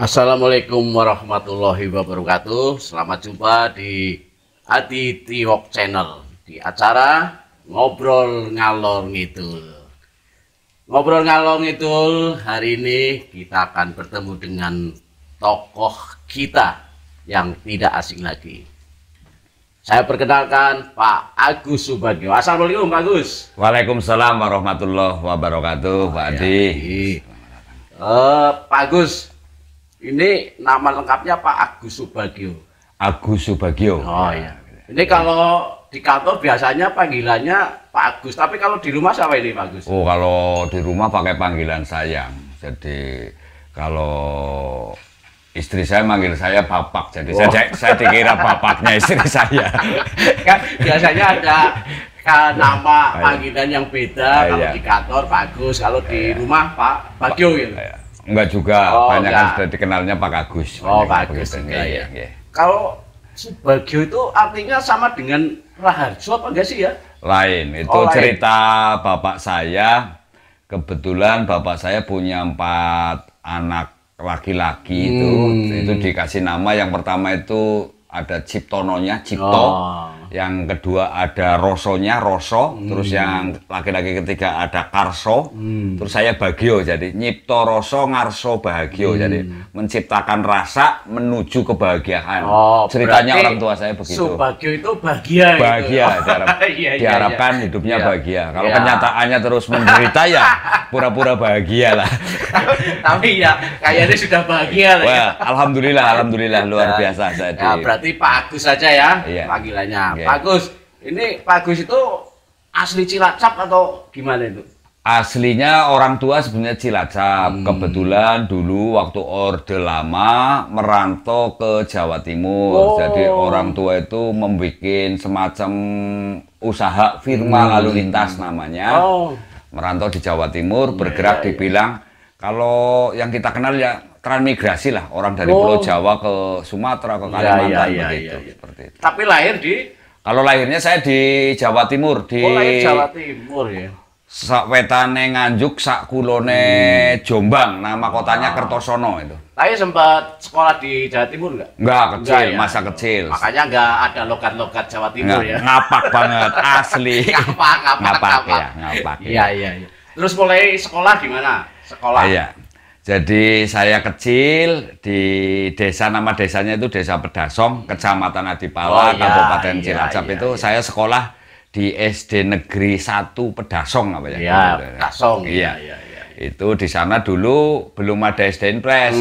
Assalamualaikum warahmatullahi wabarakatuh. Selamat jumpa di Adi Tiwok Channel di acara Ngobrol Ngalor Ngidul. Ngobrol Ngalor Ngidul hari ini kita akan bertemu dengan tokoh kita yang tidak asing lagi. Saya perkenalkan Pak Agus Subagio. Assalamualaikum Pak Agus. Waalaikumsalam warahmatullahi wabarakatuh, Pak Adi. Pak Agus, ini nama lengkapnya Pak Agus Subagio. Agus Subagio. Oh iya. Ini kalau di kantor biasanya panggilannya Pak Agus, tapi kalau di rumah siapa ini Pak Agus? Oh, kalau di rumah pakai panggilan sayang. Jadi kalau istri saya manggil saya bapak, jadi saya dikira bapaknya istri saya. Kan biasanya ada nama panggilan yang beda, kalau di kantor Pak Agus, kalau di rumah Pak Bagio gitu. Enggak juga, banyak kan sudah dikenalnya Pak Agus. Oh, Pak Agus. Ya. Kalau Subagio itu artinya sama dengan Raharjo apa enggak sih ya? Lain, itu cerita bapak saya. Kebetulan bapak saya punya 4 anak laki-laki itu dikasih nama. Yang pertama itu ada Ciptononya, Cipto. Yang kedua ada Rosonya, Roso. Terus yang laki-laki ketiga ada Karso. Terus saya Bagio, jadi Nyipto Roso Ngarso Bahagio. Jadi menciptakan rasa menuju kebahagiaan. Ceritanya orang tua saya begitu. Subagio itu bahagia. Bahagia, diharapkan hidupnya bahagia. Kalau kenyataannya terus menderita ya pura-pura bahagia lah. Tapi ya kayaknya sudah bahagia lah. Wah, alhamdulillah luar biasa saya. Berarti Pak Agus saja ya panggilannya. Pak Agus, ini Pak Agus itu asli Cilacap atau gimana itu? Aslinya orang tua sebenarnya Cilacap. Kebetulan dulu waktu Orde Lama merantau ke Jawa Timur. Jadi orang tua itu membuat semacam usaha firma lalu lintas namanya. Merantau di Jawa Timur, bergerak dibilang kalau yang kita kenal ya transmigrasi lah, orang dari Pulau Jawa ke Sumatera, ke Kalimantan begitu. Seperti itu. Tapi lahir di? Kalau lahirnya saya di Jawa Timur, di lahir Jawa Timur ya. Sak wetane Nganjuk, sak kulone Jombang, nama kotanya Kertosono itu. Tapi sempat sekolah di Jawa Timur nggak? Nggak, kecil, ya? masa kecil. Makanya nggak ada logat-logat Jawa Timur ya? Ngapak banget, asli. Ngapak. Iya. Terus mulai sekolah di mana? Sekolah? Iya. Jadi saya kecil di desa, nama desanya itu Desa Pedasong, Kecamatan Adipala, Kabupaten Cilacap itu. Saya sekolah di SD Negeri 1 Pedasong apa ya? Iya, Pedasong. Iya. Itu di sana dulu belum ada SD Impres.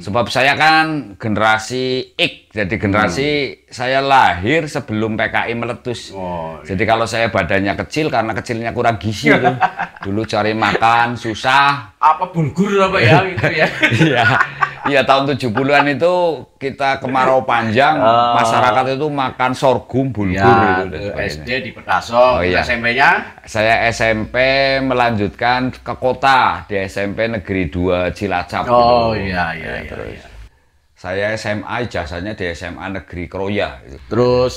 Sebab saya kan generasi X, jadi generasi saya lahir sebelum PKI meletus. Jadi kalau saya badannya kecil karena kecilnya kurang gizi tuh. Dulu cari makan susah. Apa bulgur apa ya gitu ya? Iya, tahun 70-an itu kita kemarau panjang, masyarakat itu makan sorghum, bulgur gitu. SD di Pedasong, SMP-nya? Saya SMP melanjutkan ke kota di SMP Negeri 2 Cilacap. Iya. Saya SMA, ijazahnya di SMA Negeri Kroya. Terus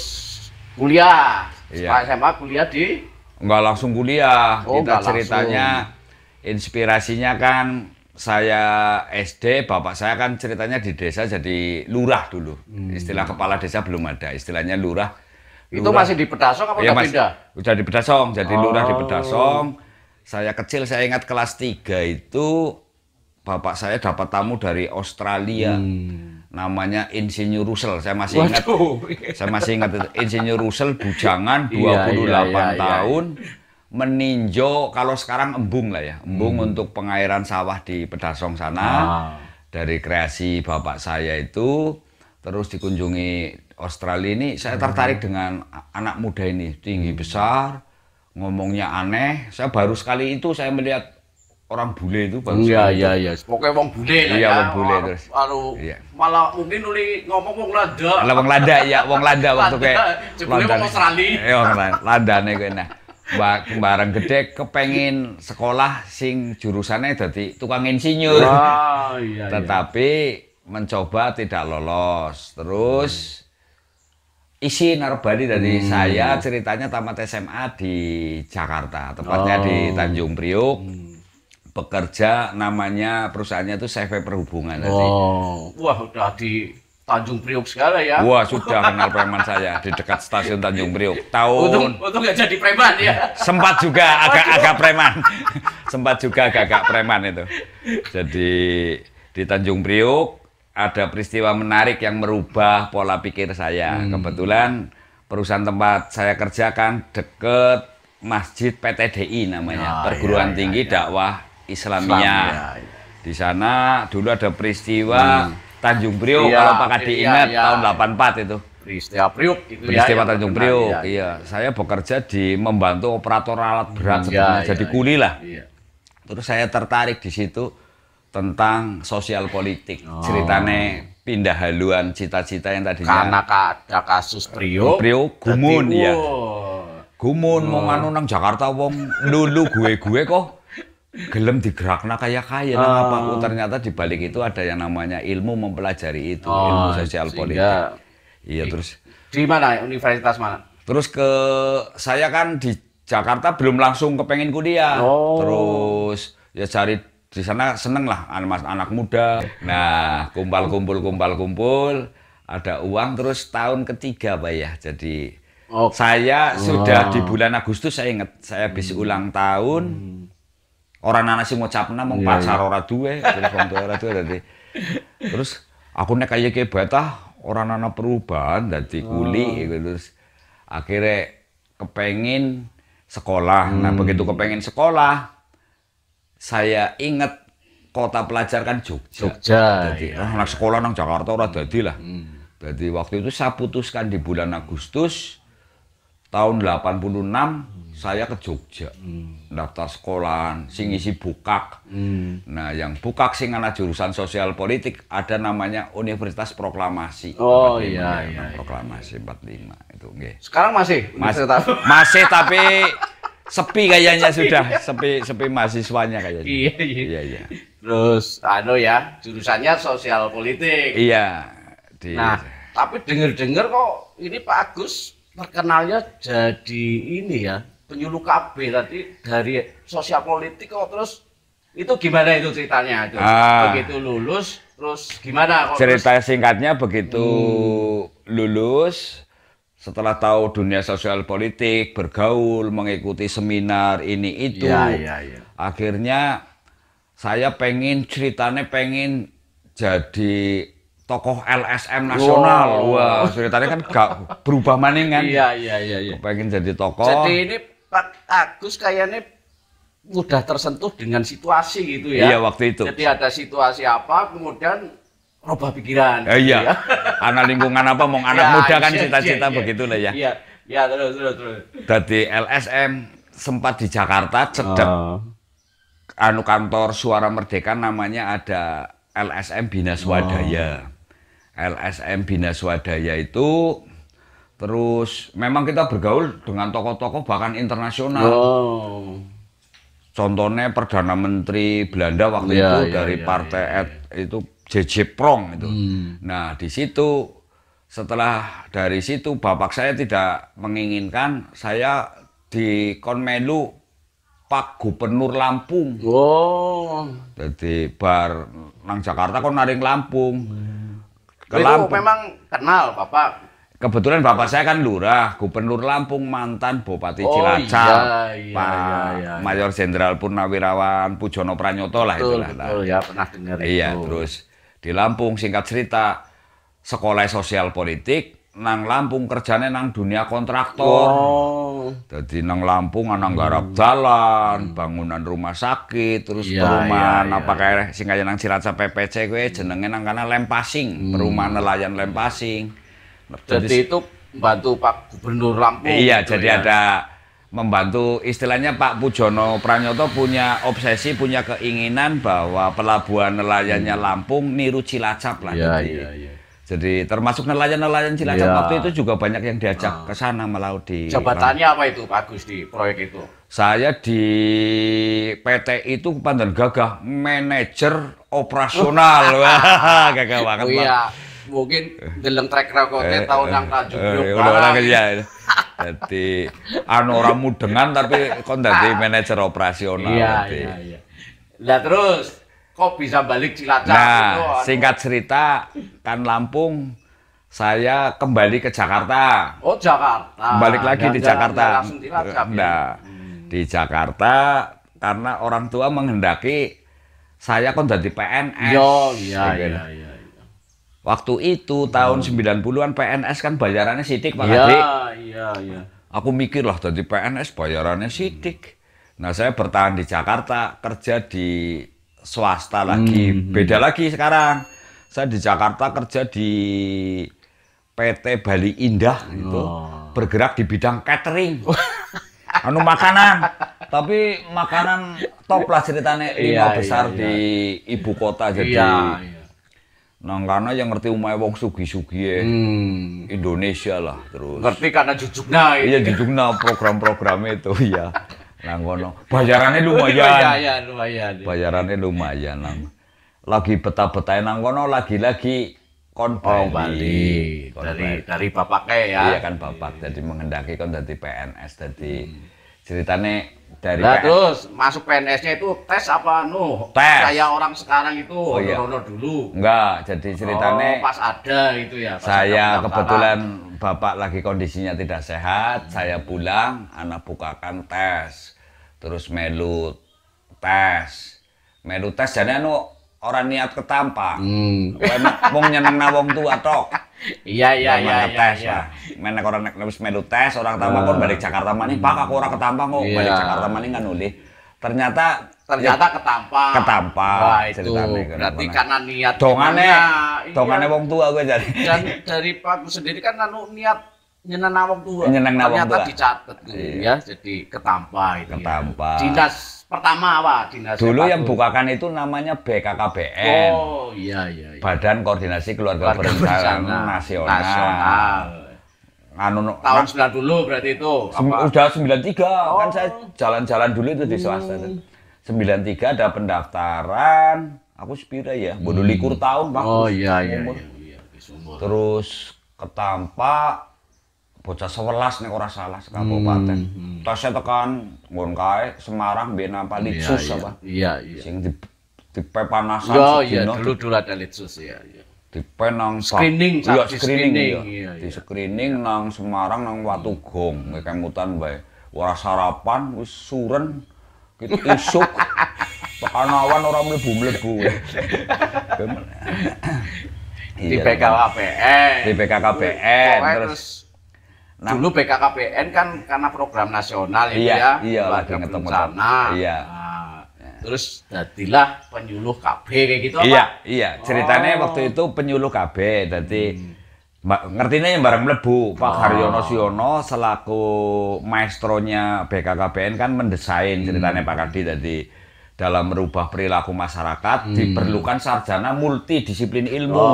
kuliah? Setelah SMA kuliah di? Enggak langsung kuliah. Kita ceritanya inspirasinya kan saya SD, bapak saya kan ceritanya di desa jadi lurah dulu. Istilah kepala desa belum ada, istilahnya lurah. Itu masih di Pedasong apa udah pindah? Udah di Pedasong, jadi lurah di Pedasong. Saya kecil, saya ingat kelas 3 itu bapak saya dapat tamu dari Australia. Namanya Insinyur Russell, saya masih ingat. Saya masih ingat itu. Insinyur Russell bujangan 28 tahun. Meninjau, kalau sekarang embung lah ya, embung untuk pengairan sawah di Pedasong sana. Dari kreasi bapak saya itu, terus dikunjungi Australia ini, saya tertarik dengan anak muda ini, tinggi besar, ngomongnya aneh. Saya baru sekali itu saya melihat orang bule itu baru sekali. Iya. Pokoknya wong bule lah ya. Wong bule terus. Malah mungkin ngomong wong Landa. Wong Landa ya, wong Landa waktu kayak Landa. Wong Australia. Iya, wong Landa nih kena. Bareng gede kepengin sekolah sing jurusannya jadi tukang insinyur. Tetapi mencoba tidak lolos. Terus isi Narbani dari saya ceritanya tamat SMA di Jakarta, tepatnya di Tanjung Priok. bekerja, namanya perusahaannya itu CV Perhubungan tadi. Oh, wah udah di Tanjung Priok segala ya. Wah, sudah kenal preman saya di dekat stasiun Tanjung Priok. Untung nggak jadi preman ya. Sempat juga agak-agak preman. Sempat juga agak-agak preman itu. Jadi di Tanjung Priok ada peristiwa menarik yang merubah pola pikir saya. Kebetulan perusahaan tempat saya kerjakan deket Masjid PTDI namanya, Perguruan Tinggi Dakwah Islamiyah. Di sana dulu ada peristiwa Tanjung Priok, kalau Pak Kadi ingat tahun 84 itu. Peristiwa Priok itu peristiwa Tanjung Priok, iya. Saya bekerja di membantu operator alat berat sebenarnya, jadi kuli lah. Terus saya tertarik di situ tentang sosial politik. Ceritanya pindah haluan cita-cita yang tadinya. Karena ada kasus Priok. Priok, gumun ya. Gumun mau nganu nang Jakarta wong lulu gue kok gelem digerakna kayak kaya nang apa? Ternyata di balik itu ada yang namanya ilmu mempelajari itu, ilmu sosial politik. Iya, terus di mana? Universitas mana? Terus saya kan di Jakarta belum langsung kepengen kuliah. Terus ya cari di sana seneng lah anak muda. Nah, kumpul, ada uang terus tahun ketiga Pak ya. Jadi saya sudah di bulan Agustus saya ingat saya habis ulang tahun. Orang anak sih ngucapna mau pacar ora duwe, terus wong tua ora duwe dadi. Terus aku nek kaya betah orang anak perubahan dadi kuli gitu. Terus akhirnya kepengin sekolah. Nah, begitu kepengin sekolah saya inget kota pelajar kan Jogja. Jadi anak sekolah nang Jakarta ora dadi lah. Jadi waktu itu saya putuskan di bulan Agustus tahun 86 saya ke Jogja, daftar sekolah, sing isi bukak. Nah, yang bukak sing ana jurusan sosial politik ada namanya Universitas Proklamasi. Oh iya. Proklamasi 45 itu nggih. Sekarang masih? Masih tapi sepi kayaknya sudah, sepi mahasiswanya kayaknya. Iya. Terus jurusannya sosial politik. Iya. Nah, tapi dengar kok ini Pak Agus terkenalnya jadi ini ya. Penyuluh KB tadi dari sosial politik kok terus itu gimana itu ceritanya itu? Begitu lulus terus gimana kok? Cerita singkatnya begitu lulus setelah tahu dunia sosial politik, bergaul, mengikuti seminar ini itu. Akhirnya saya pengen jadi tokoh LSM nasional. Wah, ceritanya kan gak berubah maning kan? Iya. Pengen jadi tokoh. Jadi ini Pak Agus kayaknya mudah tersentuh dengan situasi gitu ya. Iya, waktu itu. Jadi ada situasi apa, kemudian rubah pikiran. Iya. Anak lingkungan apa, mau anak muda kan cita-cita begitulah ya. Iya, terus. Dari LSM sempat di Jakarta, cedek kantor Suara Merdeka namanya ada LSM Bina Swadaya. LSM Bina Swadaya itu terus memang kita bergaul dengan tokoh-tokoh bahkan internasional. Contohnya Perdana Menteri Belanda waktu itu dari partai itu JJ Prong itu. Nah, di situ setelah dari situ bapak saya tidak menginginkan saya di Konmelu Pak Gubernur Lampung. Jadi bar nang Jakarta kon naring Lampung. Ke Lampung. Memang kenal Bapak. Kebetulan bapak saya kan lurah, Gubernur Lampung, mantan Bupati Cilacap, Pak Mayor Jenderal Purnawirawan Pujono Pranyoto lah itulah. Betul ya, pernah dengar itu. Iya, terus di Lampung singkat cerita sekolah sosial politik nang Lampung kerjanya nang dunia kontraktor. Jadi nang Lampung ana nggarap dalan, bangunan rumah sakit, terus perumahan apa kayak sing kaya nang Cilacap PPC kuwi jenenge nang kana Lempasing, perumahan nelayan Lempasing. Jadi itu membantu Pak Gubernur Lampung. Iya, gitu jadi ada membantu istilahnya Pak Pujono Pranyoto punya obsesi, punya keinginan bahwa pelabuhan nelayannya Lampung niru Cilacap lah. Jadi termasuk nelayan-nelayan Cilacap waktu itu juga banyak yang diajak ke sana melaut di. Jabatannya apa itu Pak Agus di proyek itu? Saya di PT itu Pandan Gagah, manajer operasional. Wah, gagah banget, Pak. Iya. Mungkin deleng track recordnya tahun yang Tanjung Priok. Jadi orang mudengan tapi kon dadi manajer operasional. Iya. Lah terus kok bisa balik Cilacap? Nah, singkat cerita, kan Lampung, saya kembali ke Jakarta. Oh Jakarta. Balik lagi di Jakarta. Langsung Cilacap, Nah, di Jakarta karena orang tua menghendaki saya kon jadi PNS. Yo, iya. Waktu itu tahun 90-an PNS kan bayarannya sidik Pak Iya, Kadi. iya. Aku mikir lah jadi PNS bayarannya sidik. Nah, saya bertahan di Jakarta, kerja di swasta lagi, beda lagi sekarang. Saya di Jakarta kerja di PT Bali Indah itu, bergerak di bidang catering. Anu makanan, tapi makanan top lah ceritanya, lima besar di ibu kota jadi. Nah, karena yang ngerti umay wong sugi-sugi Indonesia lah terus. Ngerti karena jujukna. Iya jujukna program-program itu ya. Nah, ngono. Bayarannya lumayan. Lumayan. Bayarannya lumayan lah. Lagi betah-betah nang kono lagi-lagi kon Bali. Dari bapaknya ya. Iya kan bapak jadi menghendaki kon jadi PNS jadi ceritane dari PNS. Terus masuk PNS-nya itu tes apa tes. Kayak orang sekarang itu honor dulu. Enggak, jadi ceritane pas ada itu ya. Saya kebetulan bapak lagi kondisinya tidak sehat, saya pulang, anak bukakan tes. Terus melu tes. Jadi orang niat ketampa. Wong nyenengna wong tua tok. Iya. Tes lah. Menek orang wis melu tes, orang tampa kon balik Jakarta maning, Pak aku ora ketampa kok, balik Jakarta maning kan nulih. Ternyata ketampa. Wah, itu berarti karena niat dongane wong tua gue jadi. Dan dari Pak sendiri kan niat nyenengna wong tua. Ternyata dicatat ya, jadi ketampa itu. Ketampa. Dinas pertama apa? Dinas dulu yang bukakan itu namanya BKKBN. Oh, iya. Badan Koordinasi Keluarga Berencana Nasional. Tahun 90 berarti itu. Udah 93 kan saya jalan-jalan dulu itu di swasta. 93 ada pendaftaran. Aku sepira ya, bodoh likur tahun Pak. Oh iya. Terus ketampa bocah 11 nek ora salah sekabupaten. Tasnya tekan nggon kae Semarang ben apa Litsus apa. Iya. Sing di pepanasan sedina. Dulu ada Litsus ya. Dipenang screening. Di screening nang Semarang nang Watugong, kemutan bae. Ora sarapan wis suren gitu isuk. Tekan awan ora mlebu-mlebu. Di BKKBN. Terus dulu BKKBN kan karena program nasional itu ya. Iya, lagi ketemu sana. Iya. Terus jadilah penyuluh KB kayak gitu apa? Iya. Ceritanya waktu itu penyuluh KB. Jadi ngertinya yang bareng mlebu. Pak Haryono Siono selaku maestronya BKKBN kan mendesain ceritanya Pak Kadi. Jadi dalam merubah perilaku masyarakat diperlukan sarjana multidisiplin ilmu.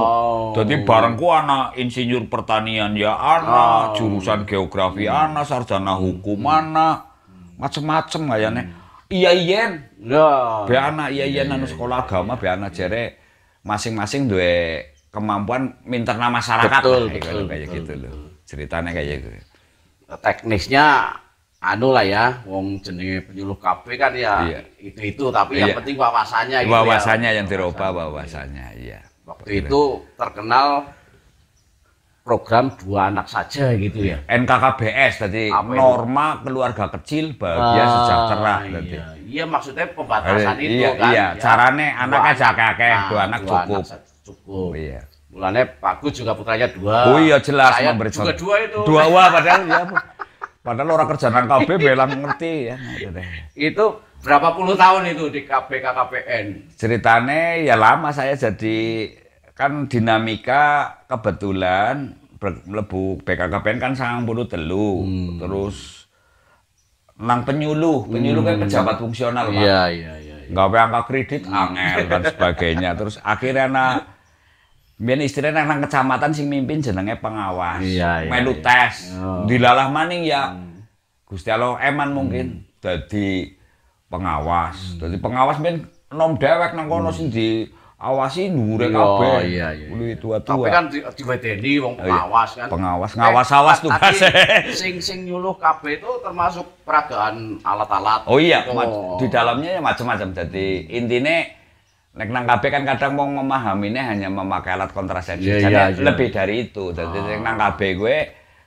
Jadi barengku anak insinyur pertanian ya anak, jurusan geografi anak, sarjana hukum anak, macem-macem kayaknya. Iyayen, be anak iyayen anu sekolah agama, be anak jere masing-masing duwe kemampuan minterna masyarakat. Betul. Kayak gitu loh. Ceritanya kayak gitu. Teknisnya anu lah ya, wong jenenge penyuluh KB kan ya itu tapi yang penting wawasannya gitu. Wawasannya yang dirubah wawasannya, iya. Waktu itu terkenal program 2 anak saja gitu ya. NKKBS tadi norma keluarga kecil bahagia sejahtera tadi. Iya maksudnya pembatasan itu kan. Iya, carane anaknya akeh, 2 anak cukup. Iya. Mulane Pak Gus juga putranya 2. Oh iya jelas memberi juga 2 itu. 2 padahal ya. Padahal orang kerja nang KB belang ngerti ya. Itu berapa puluh tahun itu di BKKBN? Ceritane ya lama saya jadi kan dinamika kebetulan mlebu BKKBN kan 93. Terus nang penyuluh kan pejabat fungsional Pak. Iya. Gawe angka kredit angel dan sebagainya. Terus akhirnya biyen istilahnya nang kecamatan sing mimpin jenenge pengawas. Melu tes. Dilalah maning ya Gusti Allah eman mungkin dadi pengawas. Dadi pengawas biyen nom dewek nang kono sing di awasi dhuwure Iya, kabeh. iya. Kuwi tua-tua. Tapi kan diwedeni wong pengawas kan. Pengawas ngawas awas tugas. Sing nyuluh kabeh itu termasuk peragaan alat-alat. Oh iya, gitu. di dalamnya ya macam-macam. Jadi intinya nek nang KB kan kadang mau memahaminya hanya memakai alat kontrasepsi. Iya, Jadi iya, iya. lebih dari itu. Jadi nang KB gue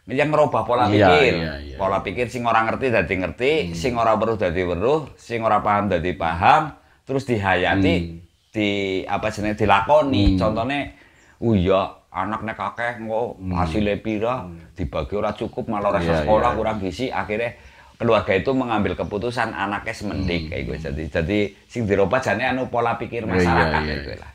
yang ngerubah pola Iya, pikir. iya, iya. Pola pikir sing ora ngerti dadi ngerti, sing ora weruh dadi weruh, sing ora paham dadi paham, terus dihayati, di apa jenenge dilakoni. Contohnya, iya anak nek akeh engko hasile pira, dibagi ora cukup malah ora Iya, sekolah iya. kurang gizi, akhirnya keluarga itu mengambil keputusan anaknya semendik kayak gue. Jadi sing dirubah jane anu pola pikir masyarakat iya, kayak gue iya. lah.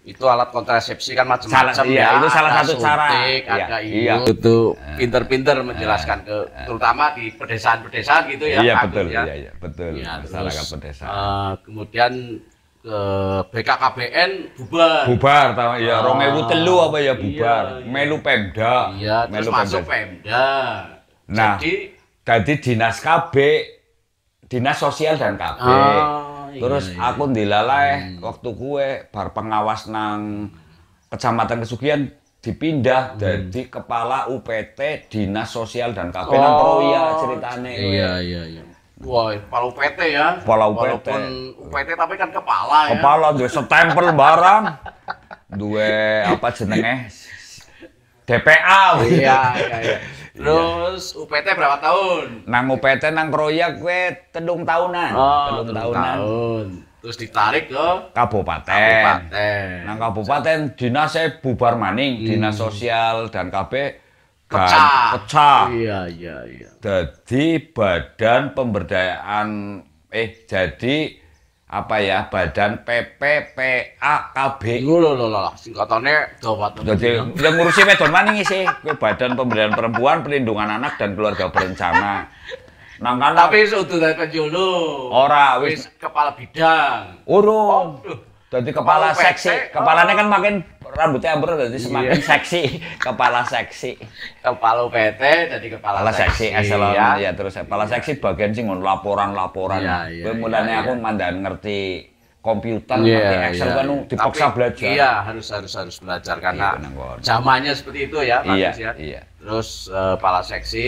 Itu alat kontrasepsi kan macam-macam Iya, ya. itu salah Ada satu cara. suntik, Iya, ada iya. itu pinter-pinter menjelaskan ke terutama di pedesaan-pedesaan gitu ya. Iya Agus, betul, ya. iya betul. Ya, Masyarakat terus, pedesaan. kemudian ke BKKBN bubar. Bubar tahu ya 2003 apa ya bubar. Iya, iya. Melu Pemda. Iya, terus Melu masuk Pemda. Pemda. Nah, Jadi dinas KB, dinas sosial dan KB. Terus iya. aku dilalai waktu kue bar pengawas nang Kecamatan Kesugihan dipindah jadi kepala UPT Dinas Sosial dan KB nang Proya ceritane. Iya, iya, iya. Wah, kepala UPT ya. Kepala UPT. Walaupun UPT tapi kan kepala ya. Kepala duwe stempel barang. Duwe apa jenenge? DPA. Iya, iya, iya. Terus UPT berapa tahun? Nang UPT nang Proya kue 3 tahunan. Oh, 3 3 tahunan. tahun. Terus ditarik ke Kabupaten. kabupaten. Nang kabupaten dinasnya bubar maning, dinas sosial dan KB Pecah. pecah. Iya, iya, iya. Jadi Badan Pemberdayaan jadi apa ya? Badan PPPAKB. Iku lho singkatannya gawat. Jadi yang ngurusi wedon maning sih, Badan Pemberdayaan Perempuan, Perlindungan Anak dan Keluarga Berencana. Nang kana Tapi sudah dari penjulu. ora Wis kepala bidang. urung. Aduh. Jadi kepala Kepala seksi, PT, kepalanya kan makin rambutnya ambrol jadi semakin Iya. seksi, kepala seksi. Kepala UPT jadi kepala Kepala seksi eselon ya. ya terus kepala seksi bagian sing ngono laporan-laporan. Iya, iya, Kowe mulane iya, aku mandan ngerti komputer, Iya, ngerti Excel iya, kan iya. dipaksa Tapi, belajar. Iya, harus belajar karena Iya, nang kono. zamannya seperti itu ya, Pak Iya, Gus ya. iya. Terus kepala seksi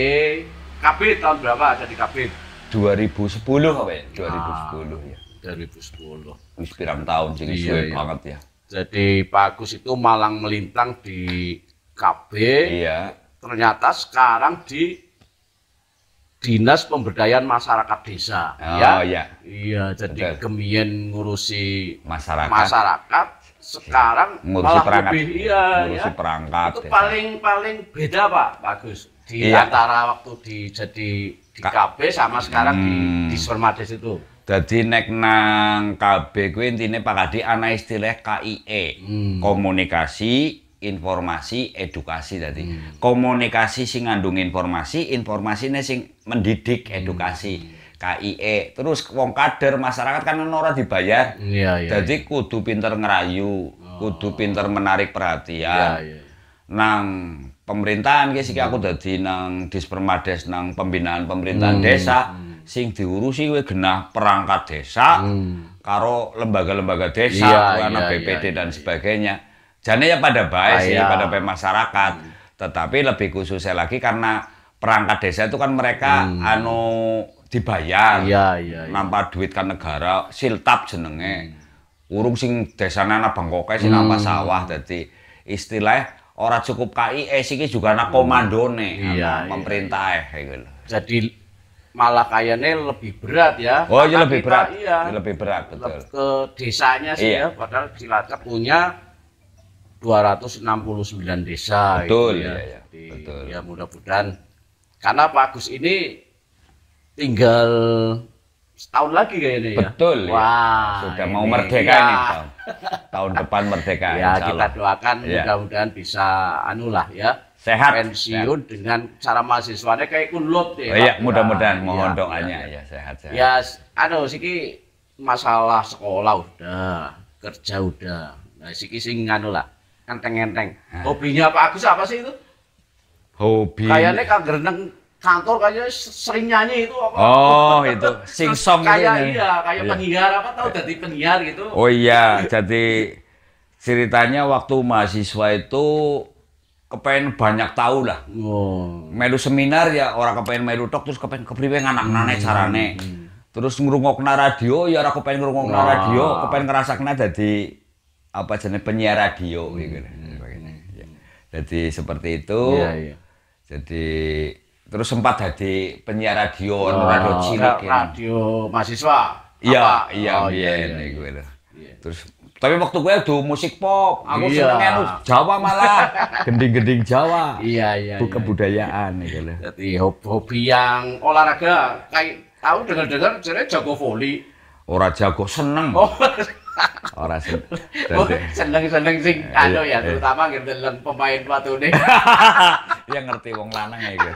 Kabit tahun berapa jadi Kabit? 2010 apa ya? 2010 ya. 2010. Wis pirang tahun sing Iya, suwe iya. banget ya. Jadi Pak Agus itu malang melintang di KB, Iya. ternyata sekarang di Dinas Pemberdayaan Masyarakat Desa. Oh ya? iya. Iya, jadi Betul. kemien ngurusi Masyarakat sekarang ngurusi malah perangkat. lebih iya Ngurusi ya. perangkat. Itu desa. paling beda Pak Agus di Iya. antara waktu jadi di KB sama sekarang di Spermades itu. Jadi nek nang KB kuwi intine Pak Kadi ana istilah KIE. Komunikasi, informasi, edukasi tadi. Komunikasi sing ngandung informasi, informasine sing mendidik, edukasi. KIE. Terus wong kader masyarakat kan ora dibayar. Iya, iya. Jadi kudu pinter ngerayu, kudu pinter menarik perhatian. Iya, iya. Nang pemerintahan guys iki aku dadi nang Dispermades nang pembinaan pemerintahan desa sing diurusi kuwi genah perangkat desa karo lembaga-lembaga desa Iya, karena iya, BPD iya, dan iya. sebagainya. Jane ya pada baik sih, Iya. pada baik masyarakat. Tetapi lebih khususnya lagi karena perangkat desa itu kan mereka anu dibayar. Iya, iya, iya. Nampa duit kan negara, siltap jenenge. Urung sing desane ana bangkoke sing nampa sawah dadi istilah ora cukup KIE iki juga ana komandone, Iya, ana pemerintah kayak gitu. Jadi malah kayaknya lebih berat ya. Oh iya Karena lebih kita, berat. Iya. Lebih berat betul. Ke desanya sih Iya. ya, padahal Cilacap punya 269 desa. Betul, gitu ya. iya, iya. Jadi, Betul. ya mudah-mudahan karena Pak Agus ini tinggal setahun lagi kayaknya ya. Betul ya. Wah, Sudah mau ini, merdeka iya. ini tahun depan merdeka Ya insya kita Allah. doakan Iya. mudah-mudahan bisa anulah ya. Sehat. Pensiun dengan cara mahasiswanya kayak kunlut ya. Oh iya, Pak. mudah-mudahan Iya, mohon iya, doanya iya. ya sehat-sehat. Ya, siki masalah sekolah udah, kerja udah. Nah, siki sing anu lah, enteng-enteng. Hobinya Pak Agus apa sih itu? Hobi. Kayaknya kan nang kantor kayaknya sering nyanyi itu apa? Oh, itu sing Terus song itu kayak ya. iya, kayak Iya. penyiar apa tahu jadi penyiar gitu. Oh iya, jadi ceritanya waktu mahasiswa itu kepengen banyak tahu lah. Melu seminar ya orang kepengen melu tok terus kepengen kepriwe nganak-nganak carane. Terus ngrungokna radio ya ora kepengen ngrungokna radio, kepengen ngrasakna dadi apa jenenge penyiar radio gitu. Jadi seperti itu. Jadi terus sempat jadi penyiar radio, radio cilik. Radio mahasiswa. Iya, iku lho. Terus tapi waktu gue tuh musik pop, aku senengnya Jawa malah, gending-gending Jawa. Iya. Kebudayaan gitu loh. Jadi hobi yang olahraga kayak tahu dengar-dengar jadi jago voli. Ora jago seneng. Ora seneng sing anu ya, terutama ndeleng pemain watune. Ya ngerti wong lanang ya gitu.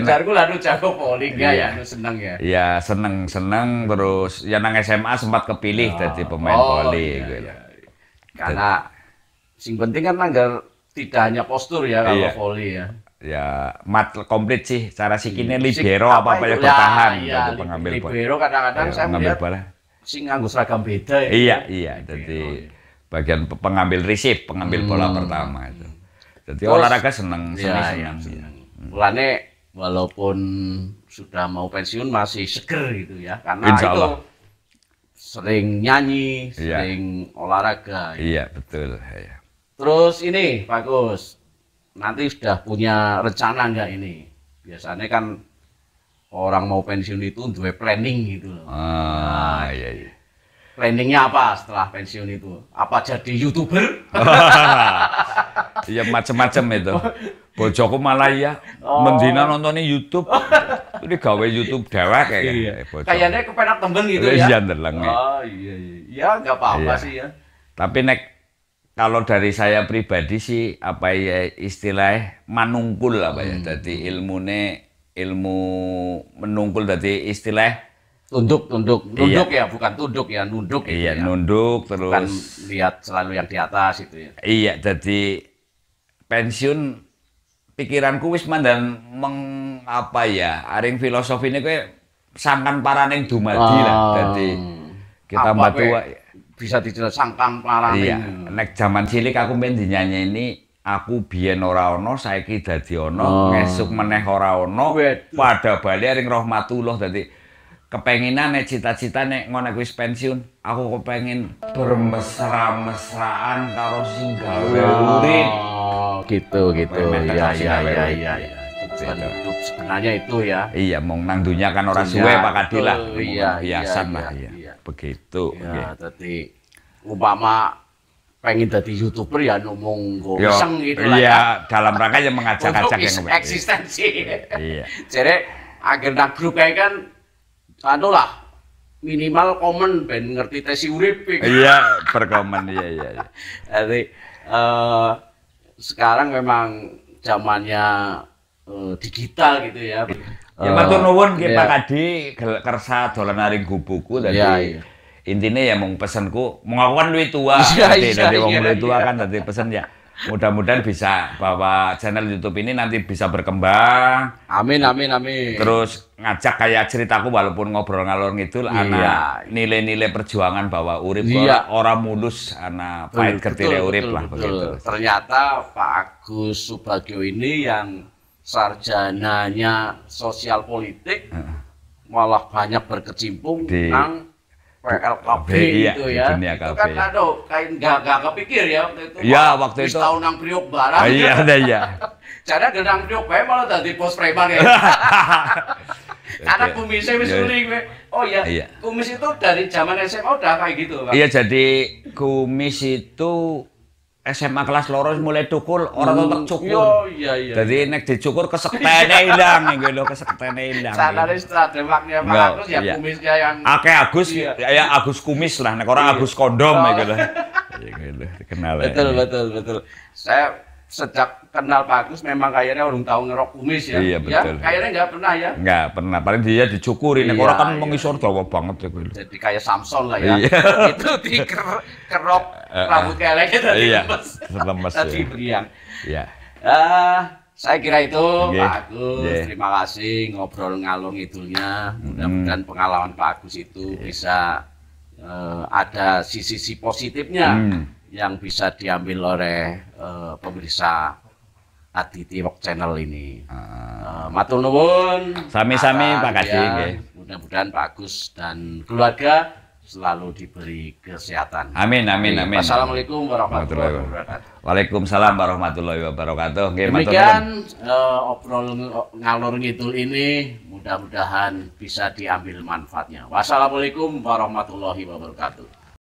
Jarku lalu jago voli ya, seneng ya. Iya, seneng terus ya nang SMA sempat kepilih jadi pemain voli gitu. Karena sing penting kan nanggar tidak hanya postur ya kalau voli ya. Ya, mat komplit sih cara sikine libero apa yang bertahan jadi pengambil bola. Libero kadang-kadang saya melihat sing nganggo seragam beda ya. Iya, jadi bagian pengambil receive, pengambil bola pertama itu. Jadi olahraga seneng. Mulane walaupun sudah mau pensiun masih seger gitu ya, karena Insya Allah. itu sering nyanyi, sering olahraga. Iya, betul. Iya. Terus ini Pak Gus, nanti sudah punya rencana nggak ini? Biasanya kan orang mau pensiun itu duwe planning gitu loh. Iya. Planningnya apa setelah pensiun itu? Apa jadi YouTuber? Iya macam-macam itu. Bojoku malah ya mendina nontonin YouTube. Ini gawe YouTube dewek kayak. Kayaknya kepenak temen gitu ya. Iya ndeleng. Iya. Ya nggak apa-apa sih ya. Tapi kalau dari saya pribadi sih apa ya istilahnya manungkul apa ya. Jadi ilmu menungkul jadi istilah Tunduk ya, bukan tunduk ya, nunduk gitu ya. Nunduk terus bukan lihat selalu yang di atas itu ya. Iya, jadi pensiun pikiranku wis mandan aring filosofi ini kayak sangkan paraning dumadi lah. Jadi kita batu bisa dijelas sangkan paraning. Iya, nek zaman cilik aku main dinyanyi aku biyen ora ana, saiki dadi ana, ngesuk meneh ora ana, pada bali aring rahmatullah dadi kepenginan cita-cita ngono wis pensiun aku kepengin bermesra-mesraan karo sing gawe urip gitu iya hidup sebenarnya itu ya iya mong nang dunya kan ora suwe Pak Kadilah biasan lah iya begitu ya dadi umpama pengen jadi YouTuber ya ngomong iseng gitu lah iya dalam rangka yang mengajak-ajak yang eksistensi iya jadi agar nang grup kayak kan anu lah minimal komen ben ngerti tesi urip iya berkomen iya jadi sekarang memang zamannya digital gitu ya matur nuwun nggih Pak Kadi kersa dolan aring gubuku dadi intine ya mung pesenku mung aku kan luwih tua dadi wong luwih tua kan dadi pesen ya mudah-mudahan bisa bahwa channel YouTube ini nanti bisa berkembang. Amin. Terus ngajak kayak ceritaku walaupun ngobrol ngalor ngidul ana nilai-nilai perjuangan bahwa urip orang mulus ana pahit getire urip lah begitu. Ternyata Pak Agus Subagio ini yang sarjananya sosial politik malah banyak berkecimpung nang PLKB itu ya, itu kan aduh kayak nggak kepikir ya waktu itu. Iya waktu itu. Tahun nang Priok barang. Iya. Cara gendang Priok bae malah tadi pos preman ya. Karena kumisnya wis suling. Oh iya. Kumis itu dari zaman SMA udah kayak gitu Pak. Iya jadi kumis itu SMA kelas loro mulai tukul orang tak cukur. Iya. Jadi nek dicukur kesektene ilang gitu lho, kesektene ilang. Sanane strategi Pak Agus ya kumisnya yang akeh Agus ya Agus kumis lah nek ora Agus kondom gitu lho. Iya gitu dikenal. Betul. Saya sejak kenal Pak Agus memang kayaknya orang tahu ngerok kumis ya. Iya betul. Ya, kayaknya nggak pernah ya. Nggak pernah, paling dia dicukuri. Nek orang kan mengisor dawa banget ya gue. Jadi kayak Samson lah ya. Itu dikerok rambut keleknya tadi lemes. Tadi beriang. Iya. Saya kira itu Pak Agus. Terima kasih ngobrol ngalor ngidulnya. Mudah-mudahan pengalaman Pak Agus itu bisa ada sisi positifnya yang bisa diambil oleh pemirsa Aditi Walk Channel ini. Matur nuwun. Sami-sami Pak Kadi. Nggih. Mudah-mudahan Pak Agus dan keluarga selalu diberi kesehatan. Amin, amin, amin. Wassalamualaikum warahmatullahi wabarakatuh. Waalaikumsalam warahmatullahi wabarakatuh. Demikian obrol ngalor ngidul ini, mudah-mudahan bisa diambil manfaatnya. Wassalamualaikum warahmatullahi wabarakatuh.